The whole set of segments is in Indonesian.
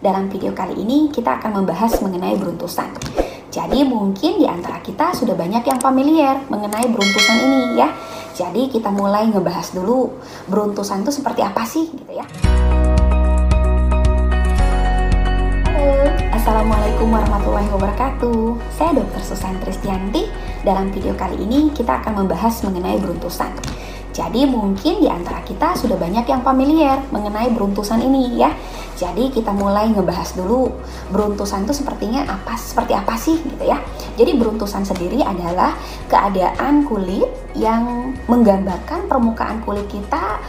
Dalam video kali ini kita akan membahas mengenai beruntusan. Jadi mungkin di antara kita sudah banyak yang familiar mengenai beruntusan ini ya. Jadi kita mulai ngebahas dulu beruntusan itu seperti apa sih gitu ya. Halo, Assalamualaikum warahmatullahi wabarakatuh. Saya Dr. Susan Tristianti. Dalam video kali ini kita akan membahas mengenai beruntusan. Jadi mungkin di antara kita sudah banyak yang familiar mengenai beruntusan ini ya. Jadi kita mulai ngebahas dulu beruntusan itu seperti apa sih gitu ya. Jadi beruntusan sendiri adalah keadaan kulit yang menggambarkan permukaan kulit kita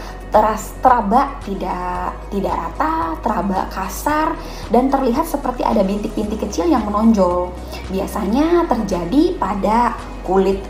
teraba tidak rata, teraba kasar, dan terlihat seperti ada bintik-bintik kecil yang menonjol. Biasanya terjadi pada kulit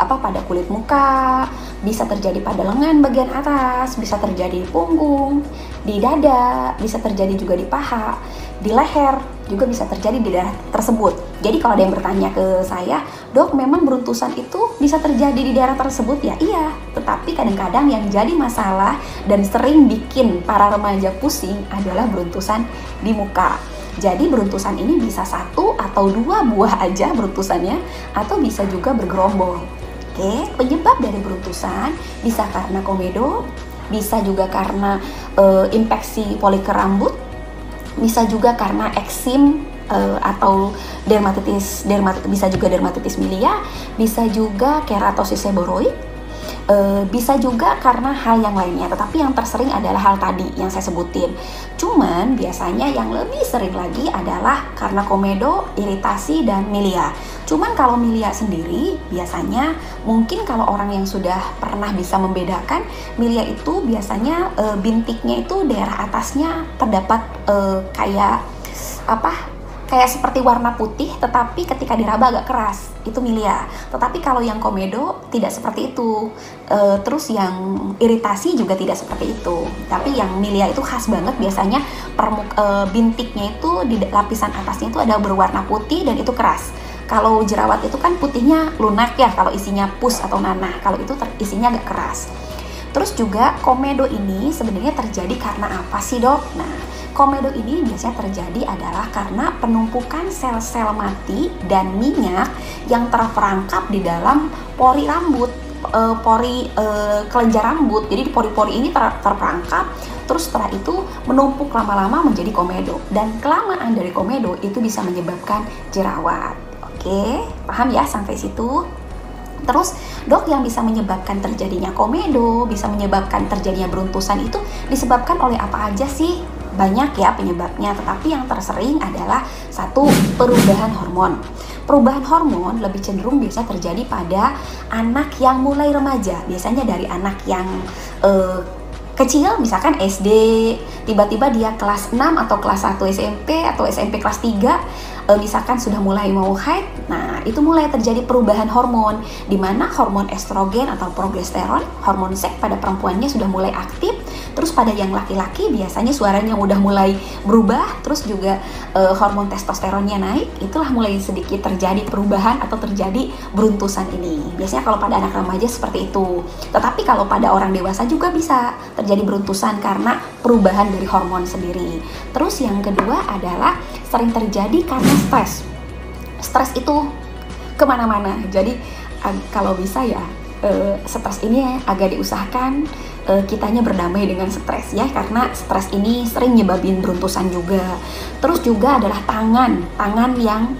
muka, bisa terjadi pada lengan bagian atas, bisa terjadi di punggung, di dada, bisa terjadi juga di paha, di leher, juga bisa terjadi di daerah tersebut. Jadi kalau ada yang bertanya ke saya, "Dok, memang beruntusan itu bisa terjadi di daerah tersebut?" Ya iya, tetapi kadang-kadang yang jadi masalah dan sering bikin para remaja pusing adalah beruntusan di muka. Jadi beruntusan ini bisa 1 atau 2 buah aja beruntusannya, atau bisa juga bergerombol. Oke, penyebab dari beruntusan bisa karena komedo, bisa juga karena infeksi folikel rambut, bisa juga karena eksim atau dermatitis, bisa juga dermatitis milia, bisa juga keratosis seboroid, bisa juga karena hal yang lainnya, tetapi yang tersering adalah hal tadi yang saya sebutin. Cuman biasanya yang lebih sering lagi adalah karena komedo, iritasi, dan milia. Cuman kalau milia sendiri biasanya mungkin kalau orang yang sudah pernah bisa membedakan, milia itu biasanya bintiknya itu daerah atasnya terdapat kayak seperti warna putih, tetapi ketika diraba agak keras, itu milia. Tetapi kalau yang komedo tidak seperti itu. Terus yang iritasi juga tidak seperti itu. Tapi yang milia itu khas banget, biasanya bintiknya itu di lapisan atasnya itu ada berwarna putih dan itu keras. Kalau jerawat itu kan putihnya lunak ya, kalau isinya pus atau nanah. Kalau itu isinya agak keras. Terus juga komedo ini sebenarnya terjadi karena apa sih, Dok? Nah, komedo ini biasanya terjadi adalah karena penumpukan sel-sel mati dan minyak yang terperangkap di dalam pori rambut, kelenjar rambut. Jadi di pori-pori ini terperangkap, terus setelah itu menumpuk lama-lama menjadi komedo. Dan kelamaan dari komedo itu bisa menyebabkan jerawat. Oke, paham ya sampai situ? Terus, Dok, yang bisa menyebabkan terjadinya komedo, bisa menyebabkan terjadinya beruntusan itu disebabkan oleh apa aja sih? Banyak ya penyebabnya, tetapi yang tersering adalah 1, perubahan hormon. Perubahan hormon lebih cenderung biasa terjadi pada anak yang mulai remaja. Biasanya dari anak yang kecil, misalkan SD, tiba-tiba dia kelas 6 atau kelas 1 SMP atau SMP kelas 3, misalkan sudah mulai mau haid. Nah, itu mulai terjadi perubahan hormon, di mana hormon estrogen atau progesteron, hormon seks pada perempuannya sudah mulai aktif. Terus pada yang laki-laki biasanya suaranya udah mulai berubah, terus juga hormon testosteronnya naik. Itulah mulai sedikit terjadi perubahan atau terjadi beruntusan ini. Biasanya kalau pada anak remaja seperti itu. Tetapi kalau pada orang dewasa juga bisa terjadi beruntusan karena perubahan dari hormon sendiri. Terus yang kedua adalah sering terjadi karena stres. Stres itu kemana-mana. Jadi kalau bisa ya stres ini agak diusahakan kitanya berdamai dengan stres ya, karena stres ini sering nyebabin beruntusan juga. Terus juga adalah tangan yang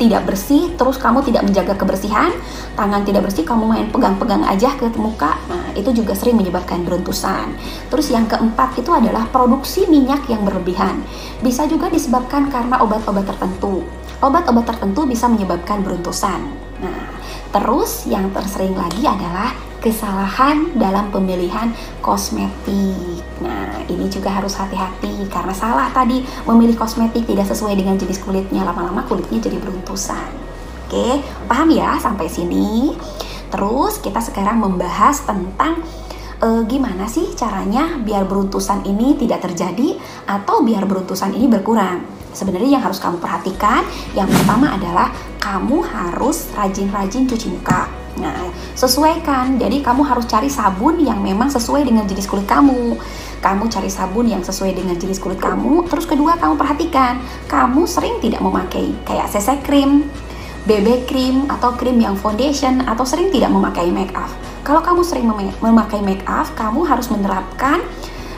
tidak bersih, terus kamu tidak menjaga kebersihan, tangan tidak bersih, kamu main pegang-pegang aja ke muka. Nah, itu juga sering menyebabkan beruntusan. Terus yang keempat itu adalah produksi minyak yang berlebihan. Bisa juga disebabkan karena obat-obat tertentu. Obat-obat tertentu bisa menyebabkan beruntusan. Nah, terus yang tersering lagi adalah kesalahan dalam pemilihan kosmetik. Nah, ini juga harus hati-hati karena salah tadi memilih kosmetik tidak sesuai dengan jenis kulitnya, lama-lama kulitnya jadi beruntusan. Oke, paham ya sampai sini? Terus kita sekarang membahas tentang gimana sih caranya biar beruntusan ini tidak terjadi atau biar beruntusan ini berkurang. Sebenarnya yang harus kamu perhatikan, yang pertama adalah kamu harus rajin-rajin cuci muka. Nah, sesuaikan. Jadi kamu harus cari sabun yang memang sesuai dengan jenis kulit kamu. kamu cari sabun yang sesuai dengan jenis kulit kamu. Terus kedua, kamu perhatikan, kamu sering tidak memakai kayak CC cream, BB cream, atau krim yang foundation, atau sering tidak memakai make up. Kalau kamu sering memakai make up, kamu harus menerapkan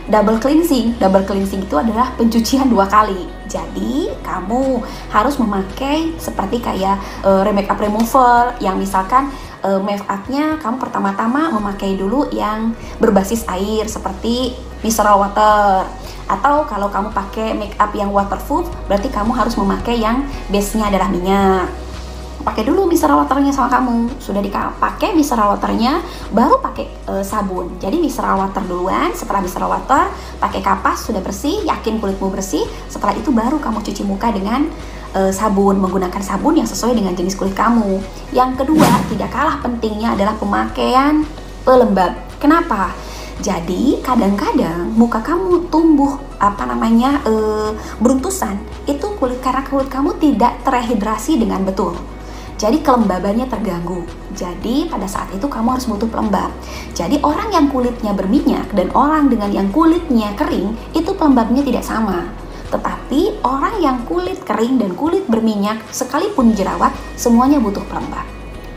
double cleansing. Double cleansing itu adalah pencucian 2 kali. Jadi kamu harus memakai seperti kayak makeup remover, yang misalkan make upnya kamu pertama-tama memakai dulu yang berbasis air seperti micellar water. Atau kalau kamu pakai make up yang waterproof, berarti kamu harus memakai yang base-nya adalah minyak. Pakai dulu micellar waternya sama kamu. Sudah dipakai micellar waternya, baru pakai sabun. Jadi micellar water duluan, setelah micellar water pakai kapas, sudah bersih, yakin kulitmu bersih. Setelah itu baru kamu cuci muka dengan sabun, menggunakan sabun yang sesuai dengan jenis kulit kamu. Yang kedua, tidak kalah pentingnya adalah pemakaian pelembab. Kenapa? Jadi kadang-kadang muka kamu tumbuh beruntusan, itu karena kulit kamu tidak terhidrasi dengan betul. Jadi kelembabannya terganggu. Jadi pada saat itu kamu harus butuh pelembab. Jadi orang yang kulitnya berminyak dan orang dengan yang kulitnya kering, itu pelembabnya tidak sama. Tetapi orang yang kulit kering dan kulit berminyak, sekalipun jerawat, semuanya butuh pelembab.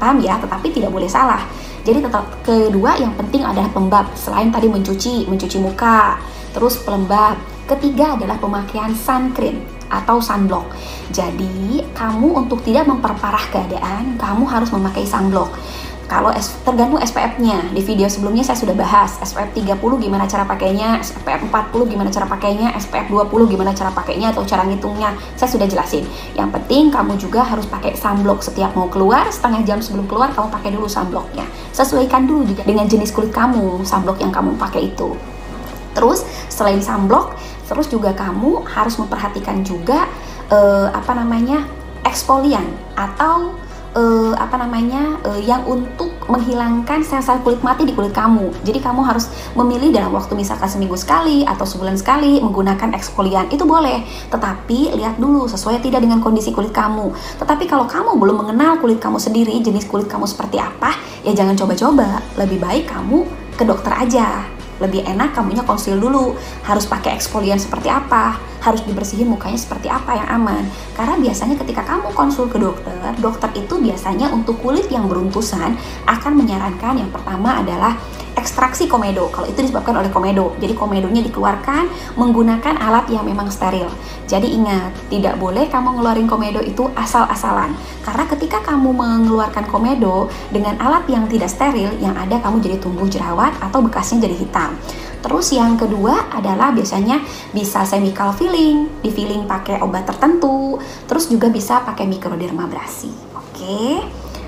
Paham ya? Tetapi tidak boleh salah. Jadi tetap kedua yang penting adalah pelembab. Selain tadi mencuci muka, terus pelembab. Ketiga adalah pemakaian sun cream atau sunblock. Jadi kamu untuk tidak memperparah keadaan, kamu harus memakai sunblock. Kalau tergantung SPF-nya. Di video sebelumnya saya sudah bahas SPF 30 gimana cara pakainya, SPF 40 gimana cara pakainya, SPF 20 gimana cara pakainya atau cara ngitungnya. Saya sudah jelasin. Yang penting kamu juga harus pakai sunblock setiap mau keluar, setengah jam sebelum keluar kamu pakai dulu sunblocknya. Sesuaikan dulu juga dengan jenis kulit kamu, sunblock yang kamu pakai itu. Terus selain sunblock, terus juga kamu harus memperhatikan juga eksfolian atau yang untuk menghilangkan sel-sel kulit mati di kulit kamu. Jadi kamu harus memilih dalam waktu misalkan seminggu sekali atau sebulan sekali menggunakan eksfolian. Itu boleh, tetapi lihat dulu sesuai tidak dengan kondisi kulit kamu. Tetapi kalau kamu belum mengenal kulit kamu sendiri, jenis kulit kamu seperti apa, ya jangan coba-coba. Lebih baik kamu ke dokter aja. Lebih enak kamunya konsul dulu, harus pakai eksfolian seperti apa, harus dibersihin mukanya seperti apa yang aman. Karena biasanya ketika kamu konsul ke dokter, dokter itu biasanya untuk kulit yang beruntusan akan menyarankan yang pertama adalah ekstraksi komedo. Kalau itu disebabkan oleh komedo, jadi komedonya dikeluarkan menggunakan alat yang memang steril. Jadi ingat, tidak boleh kamu ngeluarin komedo itu asal-asalan. Karena ketika kamu mengeluarkan komedo dengan alat yang tidak steril, yang ada kamu jadi tumbuh jerawat atau bekasnya jadi hitam. Terus yang kedua adalah biasanya bisa chemical filling, di filling pakai obat tertentu, terus juga bisa pakai microdermabrasi. Oke.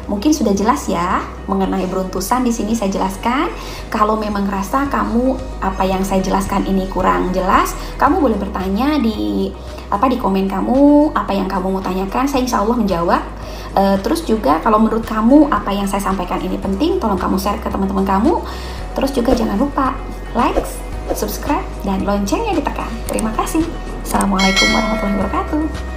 Mungkin sudah jelas ya mengenai beruntusan. Di sini saya jelaskan. Kalau memang rasa kamu apa yang saya jelaskan ini kurang jelas, kamu boleh bertanya di komen kamu, apa yang kamu mau tanyakan, saya insya Allah menjawab. Terus juga kalau menurut kamu apa yang saya sampaikan ini penting, tolong kamu share ke teman-teman kamu. Terus juga jangan lupa like, subscribe, dan loncengnya ditekan. Terima kasih. Assalamualaikum warahmatullahi wabarakatuh.